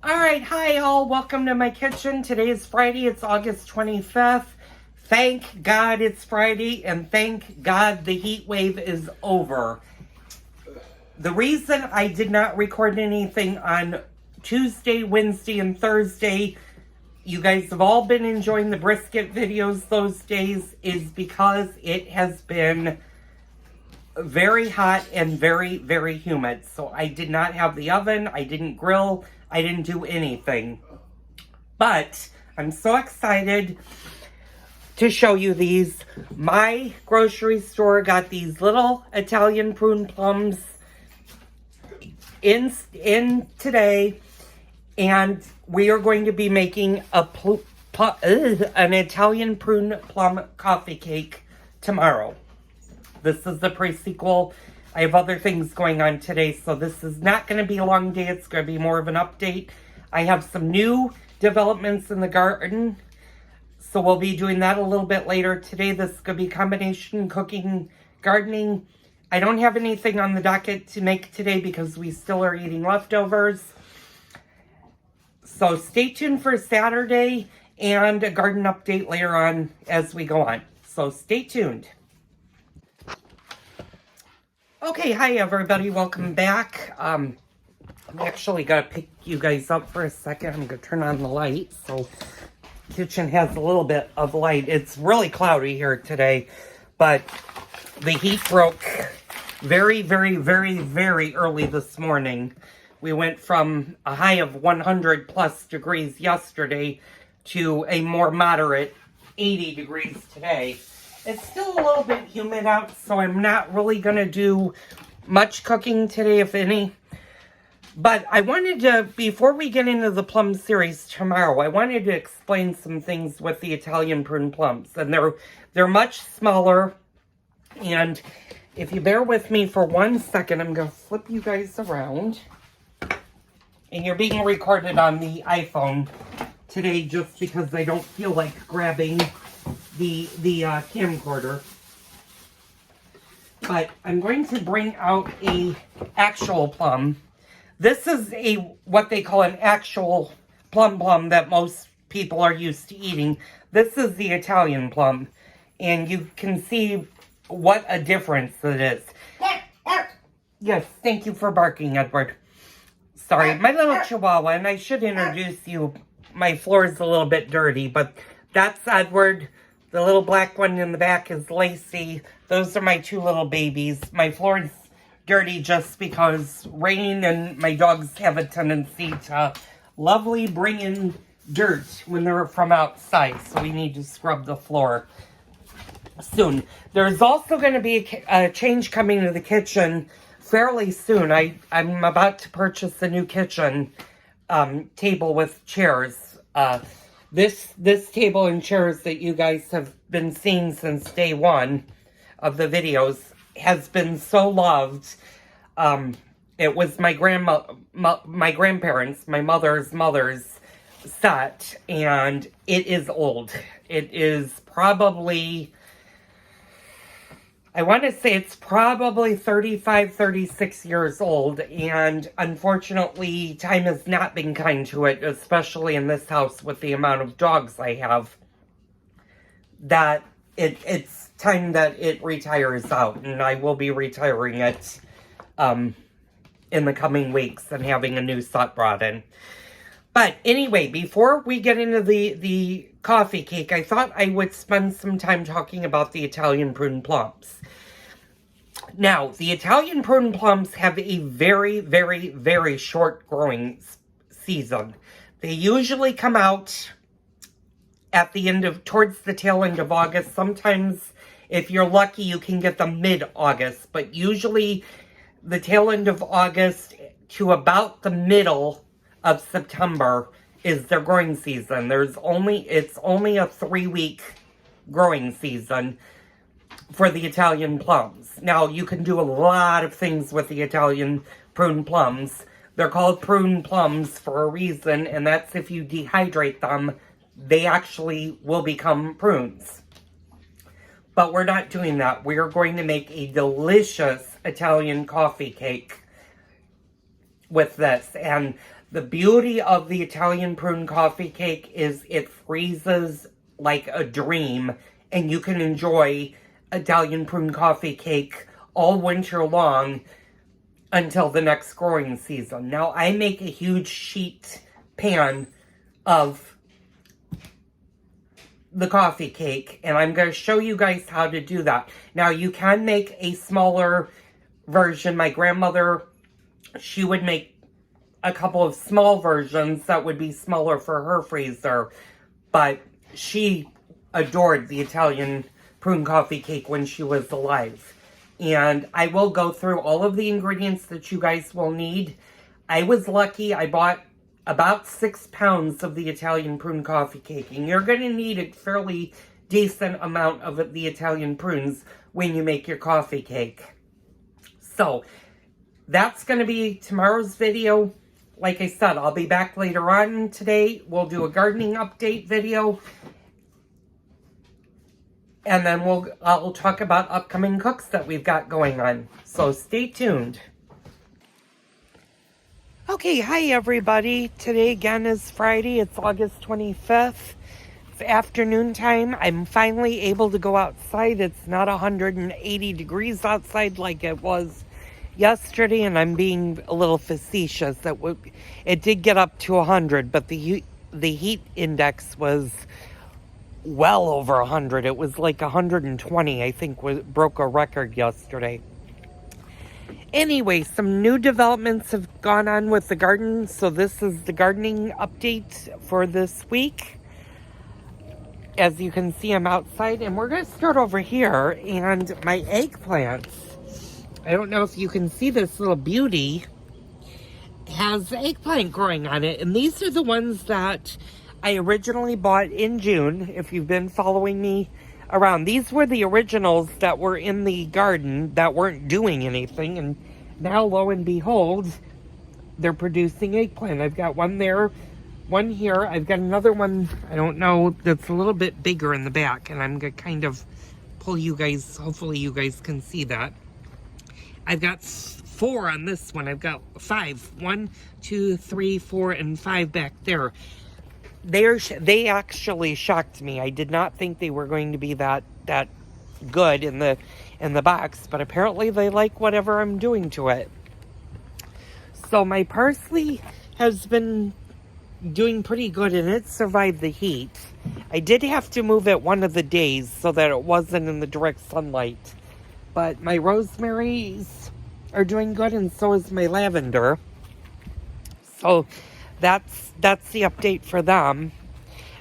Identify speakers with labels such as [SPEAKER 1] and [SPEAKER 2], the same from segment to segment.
[SPEAKER 1] Alright, hi all, welcome to my kitchen. Today is Friday, it's August 25th. Thank God it's Friday, and thank God the heat wave is over. The reason I did not record anything on Tuesday, Wednesday, and Thursday, you guys have all been enjoying the brisket videos those days, is because it has been very hot and very, very humid. So I did not have the oven, I didn't grill, I didn't do anything. But I'm so excited to show you these. My grocery store got these little Italian prune plums in today, and we are going to be making an Italian prune plum coffee cake tomorrow. This is the pre-sequel. I have other things going on today, so this is not going to be a long day. It's going to be more of an update. I have some new developments in the garden, so we'll be doing that a little bit later. Today, this is going to be combination cooking, gardening. I don't have anything on the docket to make today because we still are eating leftovers. So stay tuned for Saturday and a garden update later on as we go on. So stay tuned. Okay, hi everybody, welcome back. I'm actually gonna pick you guys up for a second. I'm gonna turn on the light so kitchen has a little bit of light. It's really cloudy here today, but the heat broke very, very, very, very early this morning. We went from a high of 100 plus degrees yesterday to a more moderate 80 degrees today. It's still a little bit humid out, so I'm not really going to do much cooking today, if any. But I wanted to, before we get into the plum series tomorrow, I wanted to explain some things with the Italian prune plums. And they're much smaller. And if you bear with me for 1 second, I'm going to flip you guys around. And you're being recorded on the iPhone today just because I don't feel like grabbing the camcorder. But I'm going to bring out a actual plum. This is what they call an actual plum that most people are used to eating. This is the Italian plum. And you can see what a difference it is. Yes, thank you for barking, Edward. Sorry, my little chihuahua, and I should introduce you. My floor is a little bit dirty, but that's Edward. The little black one in the back is Lacey. Those are my two little babies. My floor is dirty just because rain and my dogs have a tendency to lovely bring in dirt when they're from outside. So we need to scrub the floor soon. There's also going to be a change coming to the kitchen fairly soon. I'm about to purchase a new kitchen table with chairs. This table and chairs that you guys have been seeing since day one of the videos has been so loved. It was my grandparents, my mother's set, and it is old. It is probably, I want to say it's probably 35, 36 years old, and unfortunately, time has not been kind to it, especially in this house with the amount of dogs I have, that it's time that it retires out, and I will be retiring it in the coming weeks and having a new set brought in. But anyway, before we get into the coffee cake, I thought I would spend some time talking about the Italian prune plums. Now, the Italian prune plums have a very, very, very short growing season. They usually come out at the towards the tail end of August. Sometimes, if you're lucky, you can get them mid-August, but usually the tail end of August to about the middle of September is their growing season. It's only a 3-week growing season for the Italian plums. Now, you can do a lot of things with the Italian prune plums. They're called prune plums for a reason, and that's if you dehydrate them, they actually will become prunes. But we're not doing that. We are going to make a delicious Italian coffee cake with this. And The beauty of the Italian prune coffee cake is it freezes like a dream, and you can enjoy Italian prune coffee cake all winter long until the next growing season. Now, I make a huge sheet pan of the coffee cake, and I'm going to show you guys how to do that. Now, you can make a smaller version. My grandmother, she would make a couple of small versions that would be smaller for her freezer, but she adored the Italian prune coffee cake when she was alive. And I will go through all of the ingredients that you guys will need. I was lucky. I bought about 6 pounds of the Italian prune coffee cake. And you're going to need a fairly decent amount of the Italian prunes when you make your coffee cake. So, that's going to be tomorrow's video. Like I said, I'll be back later on today. We'll do a gardening update video. And then I'll talk about upcoming cooks that we've got going on. So stay tuned. Okay, hi everybody. Today again is Friday. It's August 25th. It's afternoon time. I'm finally able to go outside. It's not 180 degrees outside like it was yesterday, and I'm being a little facetious. It did get up to 100, but the heat index was well over 100. It was like 120, I think, broke a record yesterday. Anyway, some new developments have gone on with the garden, so this is the gardening update for this week. As you can see, I'm outside, and we're going to start over here, and my eggplants. I don't know if you can see this little beauty has eggplant growing on it, and these are the ones that I originally bought in June. If you've been following me around, these were the originals that were in the garden that weren't doing anything, and now lo and behold, they're producing eggplant. I've got one there, one here. I've got another one, I don't know, that's a little bit bigger in the back, and I'm gonna kind of pull you guys, hopefully you guys can see that. I've got 4 on this one. I've got 5. 1, 2, 3, 4, and 5 back there. They actually shocked me. I did not think they were going to be that good in the box, but apparently they like whatever I'm doing to it. So my parsley has been doing pretty good, and it survived the heat. I did have to move it one of the days so that it wasn't in the direct sunlight. But my rosemaries are doing good, and so is my lavender. So that's the update for them.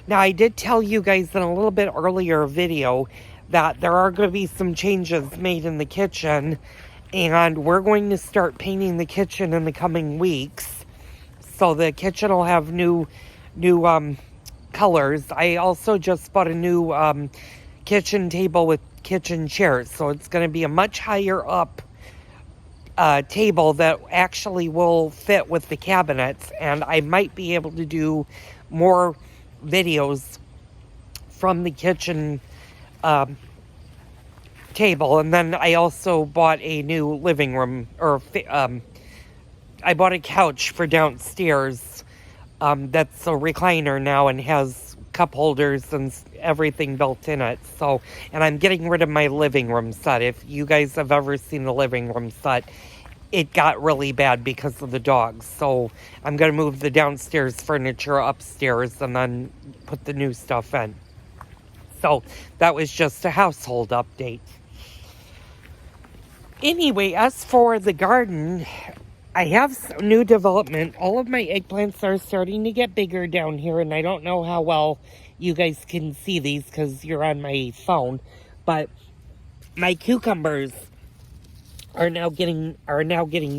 [SPEAKER 1] Now, I did tell you guys in a little bit earlier video that there are going to be some changes made in the kitchen, and we're going to start painting the kitchen in the coming weeks. So the kitchen will have new colors. I also just bought a new kitchen table with kitchen chairs, so it's going to be a much higher up table that actually will fit with the cabinets, and I might be able to do more videos from the kitchen table. And then I also bought a new living room, I bought a couch for downstairs that's a recliner now and has cup holders and everything built in it. So, and I'm getting rid of my living room set. If you guys have ever seen the living room set, it got really bad because of the dogs. So I'm going to move the downstairs furniture upstairs and then put the new stuff in. So that was just a household update. Anyway, as for the garden, I have some new development. All of my eggplants are starting to get bigger down here, and I don't know how well you guys can see these because you're on my phone, but my cucumbers are now getting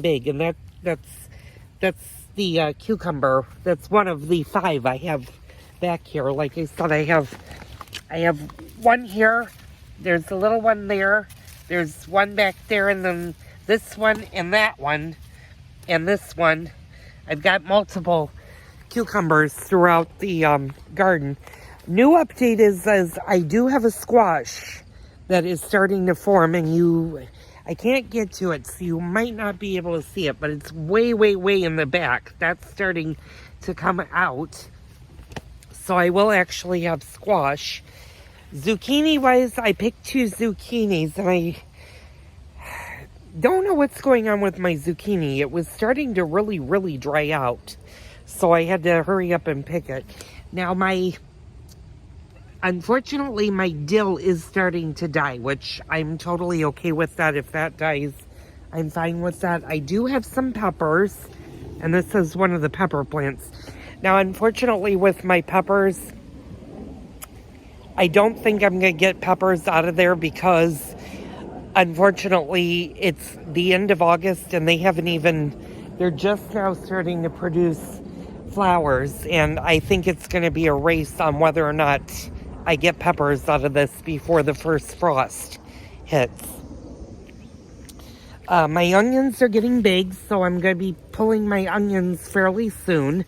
[SPEAKER 1] big, and that's the cucumber. That's one of the 5 I have back here. Like I said, I have one here. There's a little one there. There's one back there, and then this one and that one. And this one, I've got multiple cucumbers throughout the garden. New update is I do have a squash that is starting to form, and I can't get to it, so you might not be able to see it, but it's way, way, way in the back. That's starting to come out. So I will actually have squash. Zucchini-wise, I picked 2 zucchinis, and I don't know what's going on with my zucchini. It was starting to really, really dry out. So I had to hurry up and pick it. Now unfortunately, my dill is starting to die, which I'm totally okay with that. If that dies, I'm fine with that. I do have some peppers, and this is one of the pepper plants. Now, unfortunately, with my peppers, I don't think I'm going to get peppers out of there because, unfortunately, it's the end of August, and they're just now starting to produce flowers, and I think it's going to be a race on whether or not I get peppers out of this before the first frost hits. My onions are getting big, so I'm going to be pulling my onions fairly soon.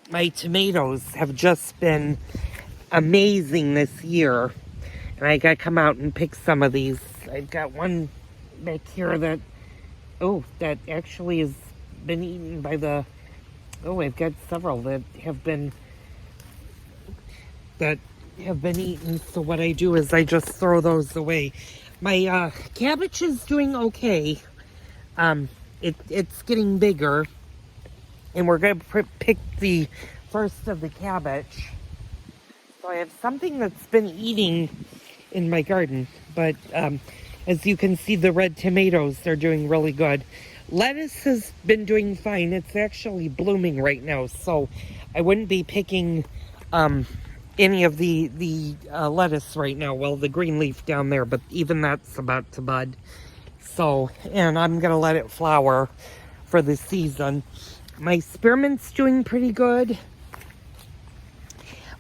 [SPEAKER 1] My tomatoes have just been amazing this year, and I got to come out and pick some of these. I've got one back here that actually has been eaten by I've got several that have been eaten, so what I do is I just throw those away. My cabbage is doing okay. It's getting bigger, and we're going to pick the first of the cabbage. So I have something that's been eating in my garden, but as you can see, the red tomatoes are doing really good. Lettuce has been doing fine. It's actually blooming right now, so I wouldn't be picking any of the lettuce right now. Well, the green leaf down there, but even that's about to bud. So, and I'm going to let it flower for the season. My spearmint's doing pretty good.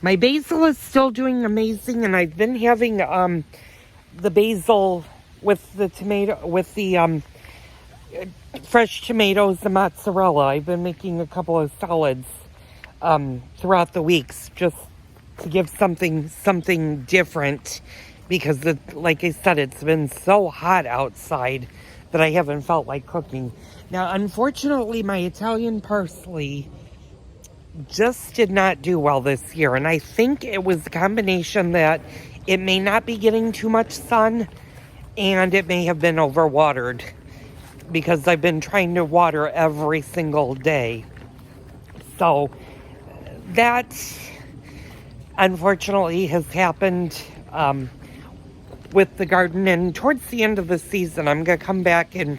[SPEAKER 1] My basil is still doing amazing, and I've been having the basil with the fresh tomatoes, the mozzarella. I've been making a couple of salads throughout the weeks just to give something different, because like I said, it's been so hot outside that I haven't felt like cooking. Now, unfortunately, my Italian parsley just did not do well this year, and I think it was a combination that it may not be getting too much sun, and it may have been overwatered, because I've been trying to water every single day. So that unfortunately has happened with the garden, and towards the end of the season I'm going to come back and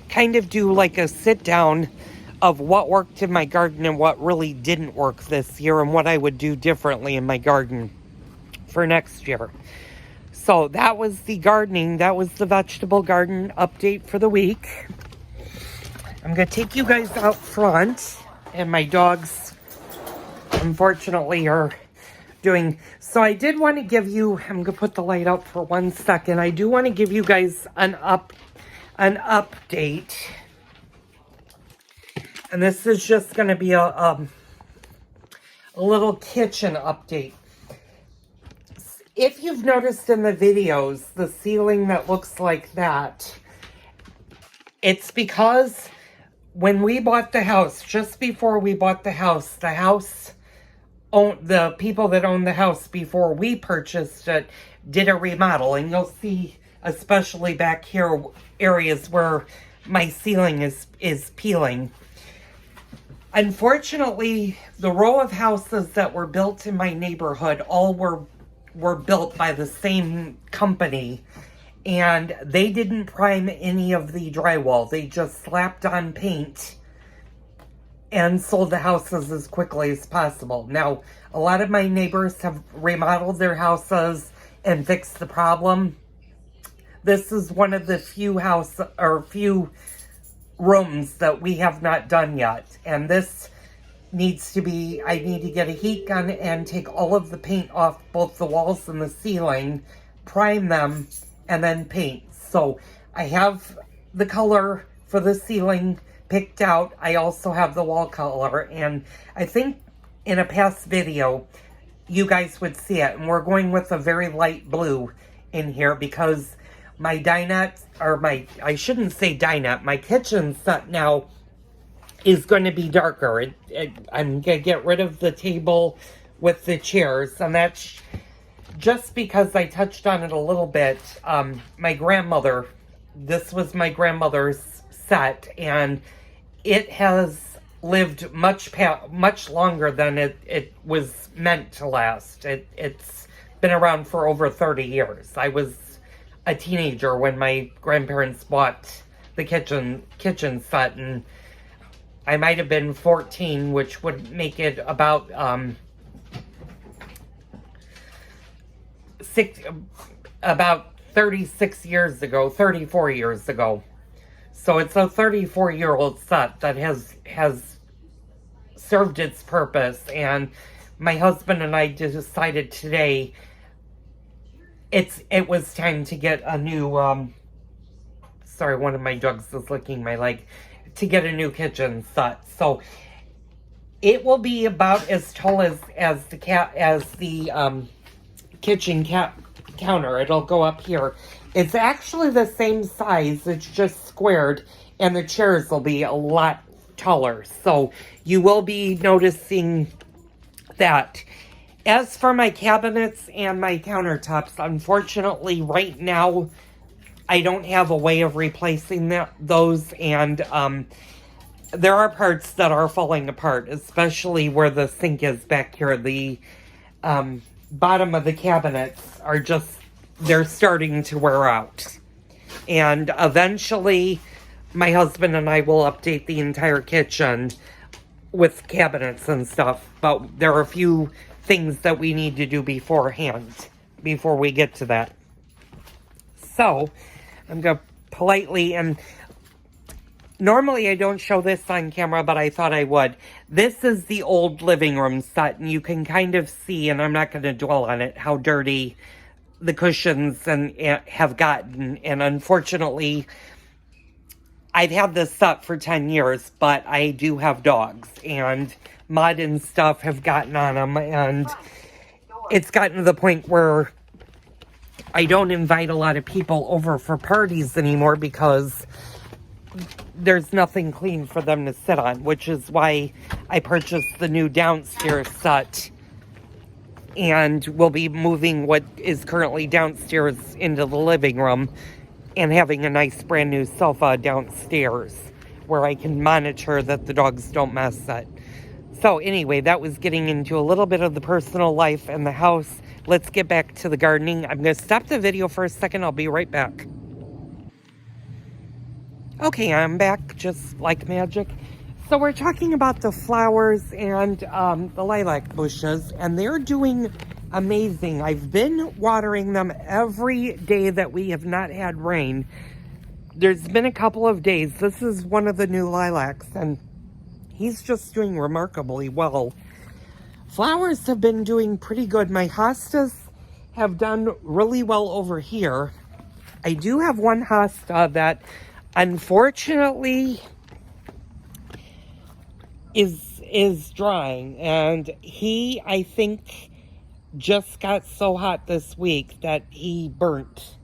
[SPEAKER 1] kind of do like a sit down of what worked in my garden and what really didn't work this year, and what I would do differently in my garden for next year. So that was the gardening, that was the vegetable garden update for the week. I'm going to take you guys out front, and my dogs unfortunately are doing. So I did want to give you, I'm going to put the light up for 1 second. I do want to give you guys an update. And this is just going to be a little kitchen update. If you've noticed in the videos, the ceiling that looks like that, it's because when we bought the house, just before we bought the house the people that owned the house before we purchased it did a remodel. And you'll see, especially back here, areas where my ceiling is peeling. Unfortunately, the row of houses that were built in my neighborhood all were built by the same company, and they didn't prime any of the drywall. They just slapped on paint and sold the houses as quickly as possible. Now, a lot of my neighbors have remodeled their houses and fixed the problem. This is one of the few rooms that we have not done yet, and this needs to be, I need to get a heat gun and take all of the paint off both the walls and the ceiling, prime them, and then paint. So I have the color for the ceiling picked out. I also have the wall color, and I think in a past video you guys would see it, and we're going with a very light blue in here because My dinette, or I shouldn't say dinette, my kitchen set now is going to be darker. I'm going to get rid of the table with the chairs, and that's just because I touched on it a little bit. My grandmother, this was my grandmother's set, and it has lived much longer than it was meant to last. It's been around for over 30 years. I was a teenager when my grandparents bought the kitchen set, and I might have been 14, which would make it about about 36 years ago, 34 years ago. So it's a 34-year-old set that has served its purpose, and my husband and I decided today it was time to get a new sorry, one of my dogs is licking my leg, to get a new kitchen set. So it will be about as tall as the kitchen counter. It'll go up here. It's actually the same size, it's just squared, and the chairs will be a lot taller. So you will be noticing that. As for my cabinets and my countertops, unfortunately right now I don't have a way of replacing those, and there are parts that are falling apart, especially where the sink is back here. The bottom of the cabinets are they're starting to wear out. And eventually, my husband and I will update the entire kitchen with cabinets and stuff. But there are a few things that we need to do beforehand, before we get to that. So, I'm going to politely, and normally I don't show this on camera, but I thought I would. This is the old living room set, and you can kind of see, and I'm not going to dwell on it, how dirty the cushions have gotten. And unfortunately, I've had this set for 10 years, but I do have dogs, and mud and stuff have gotten on them, and it's gotten to the point where I don't invite a lot of people over for parties anymore because there's nothing clean for them to sit on, which is why I purchased the new downstairs set, and we'll be moving what is currently downstairs into the living room and having a nice brand new sofa downstairs where I can monitor that the dogs don't mess it. So anyway, that was getting into a little bit of the personal life and the house. Let's get back to the gardening. I'm going to stop the video for a second. I'll be right back. Okay, I'm back just like magic. So we're talking about the flowers and the lilac bushes, and they're doing amazing. I've been watering them every day that we have not had rain. There's been a couple of days. This is one of the new lilacs, and he's just doing remarkably well. Flowers have been doing pretty good. My hostas have done really well over here. I do have one hosta that unfortunately is drying, and he, I think, just got so hot this week that he burnt.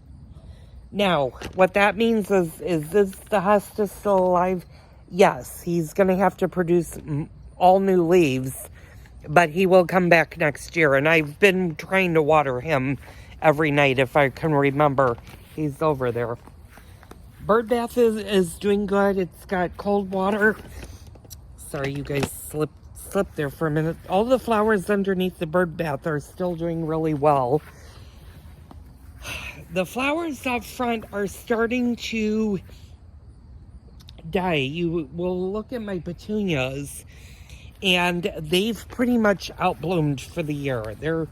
[SPEAKER 1] Now, what that means is this the hosta still alive? Yes, he's going to have to produce all new leaves, but he will come back next year, and I've been trying to water him every night if I can remember. He's over there. Bird bath is doing good. It's got cold water. Sorry, you guys slipped there for a minute. All the flowers underneath the bird bath are still doing really well. The flowers up front are starting to die. You will look at my petunias, and they've pretty much outbloomed for the year. They're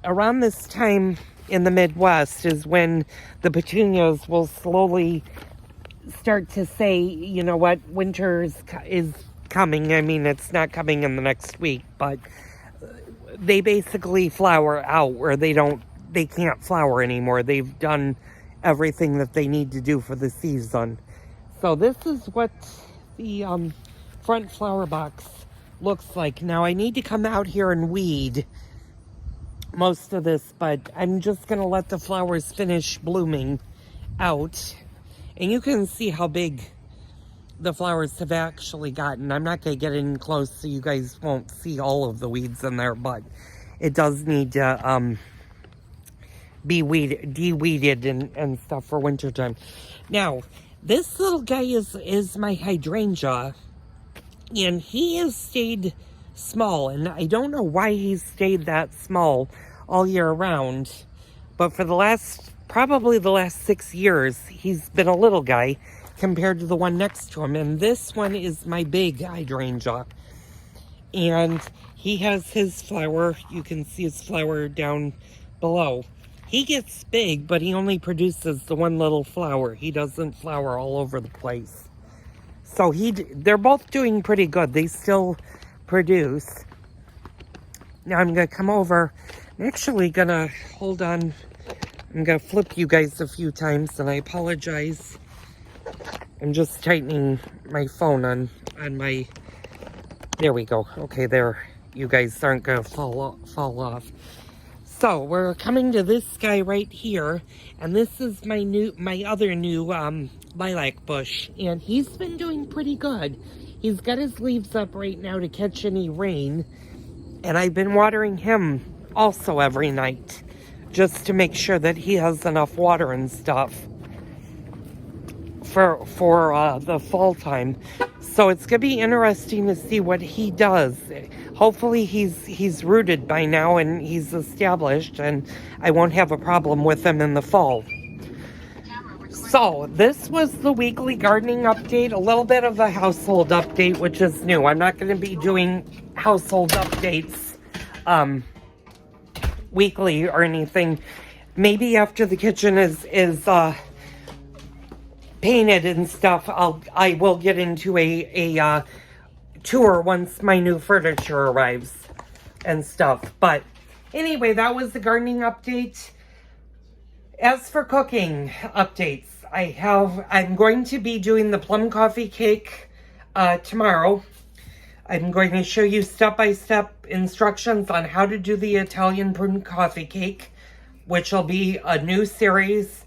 [SPEAKER 1] around this time in the Midwest is when the petunias will slowly start to say, you know what, winter is coming. I mean, it's not coming in the next week, but they basically flower out where they can't flower anymore. They've done everything that they need to do for the season. So this is what the front flower box looks like. Now I need to come out here and weed most of this, but I'm just going to let the flowers finish blooming out. And you can see how big the flowers have actually gotten. I'm not going to get in close so you guys won't see all of the weeds in there, but it does need to be de-weeded and stuff for wintertime. Now, this little guy is my hydrangea, and he has stayed small, and I don't know why he's stayed that small all year round, but for probably the last 6 years, he's been a little guy compared to the one next to him. And this one is my big hydrangea, and he has his flower. You can see his flower down below. He gets big, but he only produces the one little flower. He doesn't flower all over the place. So they're both doing pretty good. They still produce. Now I'm going to come over. I'm actually going to, hold on. I'm going to flip you guys a few times, and I apologize. I'm just tightening my phone on my, there we go. Okay, there. You guys aren't going to fall off. So we're coming to this guy right here, and this is my other new lilac bush, and he's been doing pretty good. He's got his leaves up right now to catch any rain, and I've been watering him also every night just to make sure that he has enough water and stuff for the fall time. So it's gonna be interesting to see what he does. Hopefully he's rooted by now and he's established, and I won't have a problem with him in the fall. So this was the weekly gardening update, a little bit of a household update, which is new. I'm not going to be doing household updates weekly or anything. Maybe after the kitchen is painted and stuff, I will get into a tour once my new furniture arrives and stuff. But anyway, that was the gardening update. As for cooking updates, I'm going to be doing the plum coffee cake tomorrow. I'm going to show you step-by-step instructions on how to do the Italian prune coffee cake, which will be a new series.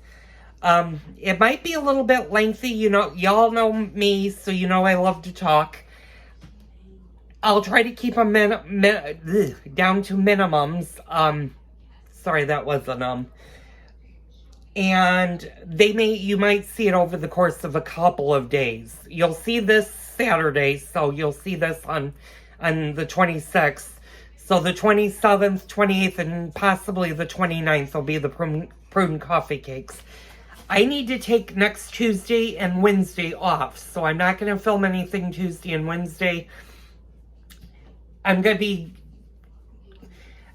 [SPEAKER 1] It might be a little bit lengthy. You know, y'all know me, so you know I love to talk. I'll try to keep them down to minimums. Sorry, that wasn't and you might see it over the course of a couple of days. You'll see this Saturday, so you'll see this on the 26th. So the 27th, 28th, and possibly the 29th will be the prune coffee cakes. I need to take next Tuesday and Wednesday off, so I'm not going to film anything Tuesday and Wednesday. I'm going to be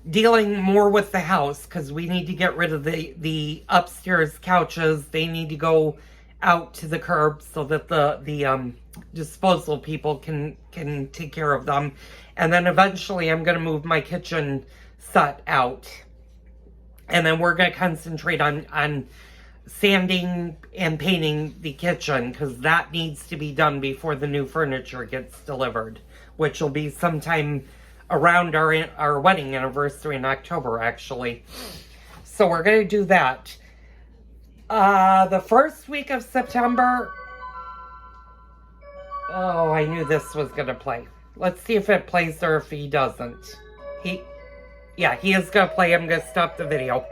[SPEAKER 1] dealing more with the house because we need to get rid of the upstairs couches. They need to go out to the curb so that the disposal people can take care of them. And then eventually I'm going to move my kitchen set out. And then we're going to concentrate on sanding and painting the kitchen because that needs to be done before the new furniture gets delivered, which will be sometime around our wedding anniversary in October, actually. So we're going to do that. The first week of September... Oh, I knew this was going to play. Let's see if it plays or if he doesn't. Yeah, he is going to play. I'm going to stop the video.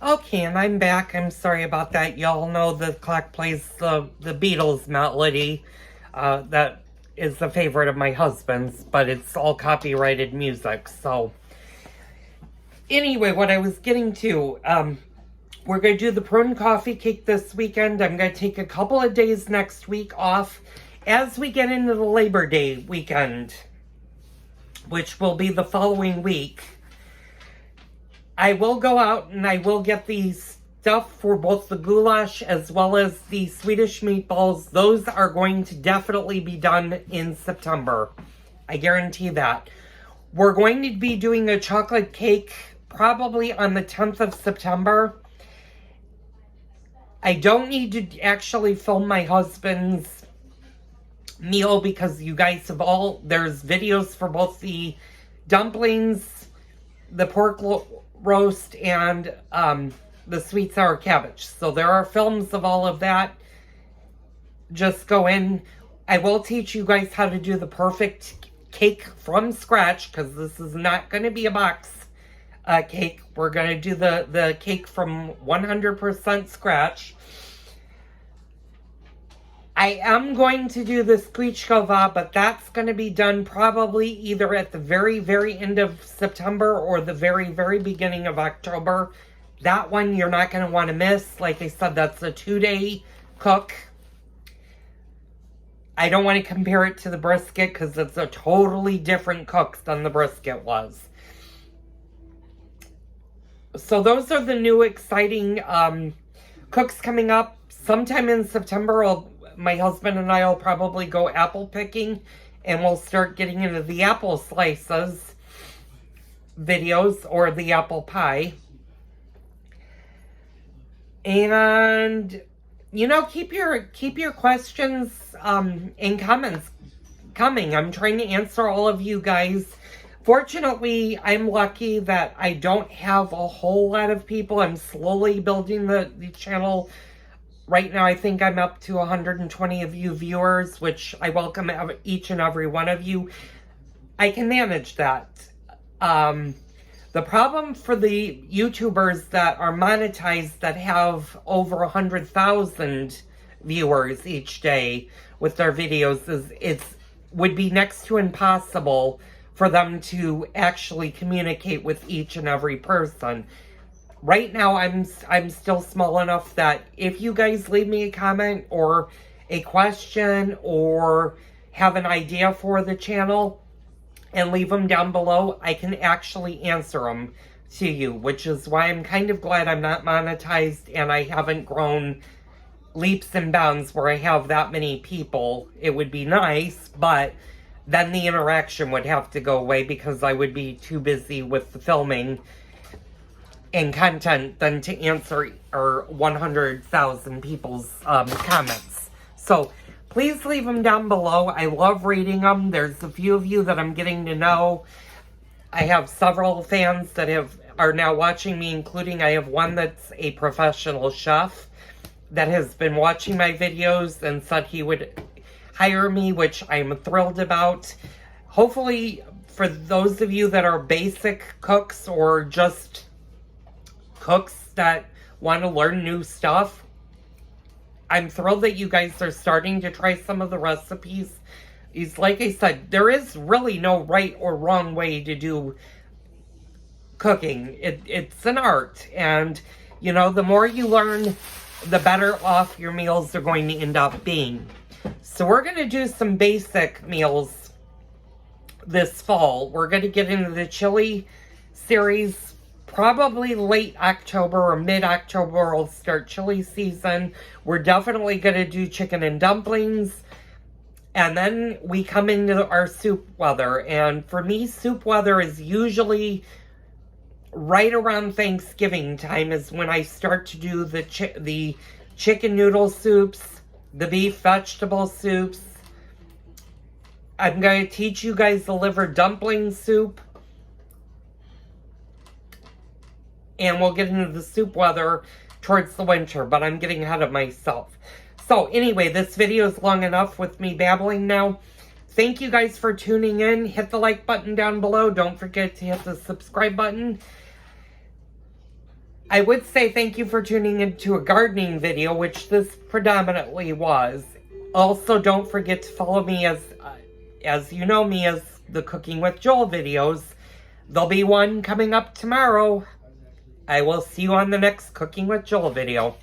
[SPEAKER 1] Okay, and I'm back. I'm sorry about that. Y'all know the clock plays the Beatles melody. That is the favorite of my husband's, but it's all copyrighted music. So anyway, what I was getting to, we're going to do the prune coffee cake this weekend. I'm going to take a couple of days next week off as we get into the Labor Day weekend, which will be the following week. I will go out and I will get the stuff for both the goulash as well as the Swedish meatballs. Those are going to definitely be done in September. I guarantee that. We're going to be doing a chocolate cake probably on the 10th of September. I don't need to actually film my husband's meal because you guys have there's videos for both the dumplings, the pork roast and the sweet sour cabbage. So there are films of all of that. Just go in. I will teach you guys how to do the perfect cake from scratch, because this is not going to be a box cake. We're going to do the cake from 100% scratch. I am going to do the Squishkova, but that's going to be done probably either at the very, very end of September or the very, very beginning of October. That one you're not going to want to miss. Like I said, that's a 2-day cook. I don't want to compare it to the brisket because it's a totally different cook than the brisket was. So those are the new exciting cooks coming up. Sometime in September, my husband and I will probably go apple picking, and we'll start getting into the apple slices videos or the apple pie. And you know, keep your questions and comments coming. I'm trying to answer all of you guys. Fortunately, I'm lucky that I don't have a whole lot of people. I'm slowly building the channel. Right now, I think I'm up to 120 of you viewers, which I welcome each and every one of you. I can manage that. The problem for the YouTubers that are monetized that have over 100,000 viewers each day with their videos is it would be next to impossible for them to actually communicate with each and every person. Right now, I'm still small enough that if you guys leave me a comment or a question or have an idea for the channel and leave them down below, I can actually answer them to you, which is why I'm kind of glad I'm not monetized and I haven't grown leaps and bounds where I have that many people. It would be nice, but then the interaction would have to go away because I would be too busy with the filming and content than to answer 100,000 people's comments. So please leave them down below. I love reading them. There's a few of you that I'm getting to know. I have several fans that are now watching me, including I have one that's a professional chef that has been watching my videos and said he would hire me, which I'm thrilled about. Hopefully, for those of you that are basic cooks or just cooks that want to learn new stuff, I'm thrilled that you guys are starting to try some of the recipes. Like I said, there is really no right or wrong way to do cooking. It's an art, and you know, the more you learn, the better off your meals are going to end up being. So we're going to do some basic meals this fall. We're going to get into the chili series. Probably late October or mid-October we'll start chili season. We're definitely going to do chicken and dumplings. And then we come into our soup weather. And for me, soup weather is usually right around Thanksgiving time is when I start to do the chicken noodle soups, the beef vegetable soups. I'm going to teach you guys the liver dumpling soup. And we'll get into the soup weather towards the winter, but I'm getting ahead of myself. So anyway, this video is long enough with me babbling now. Thank you guys for tuning in. Hit the like button down below. Don't forget to hit the subscribe button. I would say thank you for tuning into a gardening video, which this predominantly was. Also, don't forget to follow me as you know me as the Cooking with Joel videos. There'll be one coming up tomorrow. I will see you on the next Cooking with Joel video.